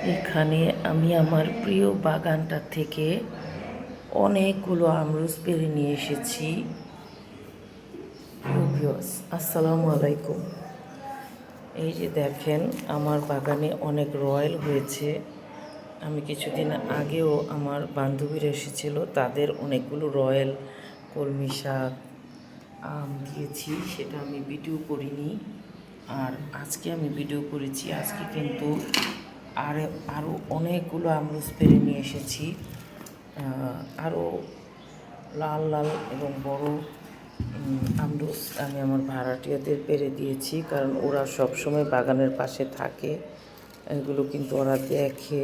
এখানে আমি আমার প্রিয় বাগানটা থেকে অনেকগুলো আমরুজ পেড়ে নিয়ে এসেছি। আসসালামু আলাইকুম। এই যে দেখেন, আমার বাগানে অনেক রয়্যাল হয়েছে। আমি কিছুদিন আগেও আমার বান্ধবীরা এসেছিল, তাদের অনেকগুলো রয়্যাল কলমি শাক আম দিয়েছি, সেটা আমি ভিডিও করিনি। আর আজকে আমি ভিডিও করেছি। আজকে কিন্তু আরও অনেকগুলো আমরুজ পেড়ে নিয়ে এসেছি। আরও লাল লাল এবং বড় আমরুজ আমি আমার ভাড়াটিয়াদের পেড়ে দিয়েছি, কারণ ওরা সবসময় বাগানের পাশে থাকে, এগুলো কিন্তু ওরা দেখে।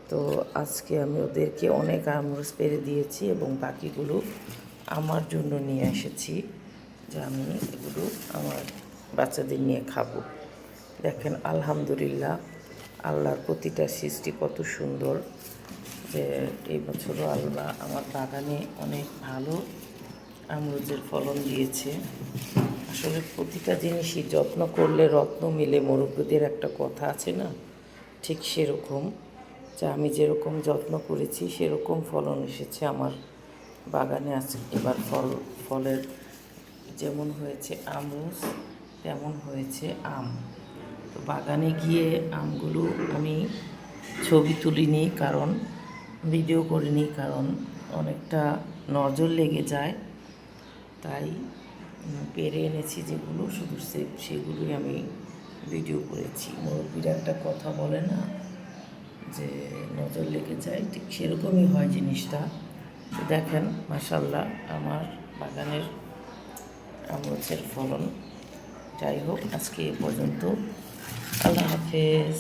তো আজকে আমি ওদেরকে অনেক আমরুজ পেড়ে দিয়েছি এবং বাকিগুলো আমার জন্য নিয়ে এসেছি, যে আমি এগুলো আমার বাচ্চাদের নিয়ে খাবো। দেখেন, আলহামদুলিল্লাহ, আল্লাহর প্রতিটা সৃষ্টি কত সুন্দর, যে এই বছরও আল্লাহ আমার বাগানে অনেক ভালো আমরুজের ফলন দিয়েছে। আসলে প্রতিটা জিনিসই যত্ন করলে রত্ন মেলে, মুরব্বিদের একটা কথা আছে না, ঠিক সেরকম, যে আমি যেরকম যত্ন করেছি সেরকম ফলন এসেছে আমার বাগানে। আছে এবার ফলের যেমন হয়েছে আমরুজ, তেমন হয়েছে আম। তো বাগানে গিয়ে আমগুলো আমি ছবি তুলিনি, কারণ ভিডিও করিনি, কারণ অনেকটা নজর লেগে যায়। তাই পেরে এনেছি যেগুলো, শুধু সেগুলোই আমি ভিডিও করেছি। মুরব্বিরা একটা কথা বলে না, যে নজর লেগে যায়, ঠিক সেরকমই হয় জিনিসটা। তো দেখেন, মাশাআল্লাহ, আমার বাগানের আমরুজের ফলন। যাই হোক, আজকে এ পর্যন্ত। আল্লাহ হাফেজ।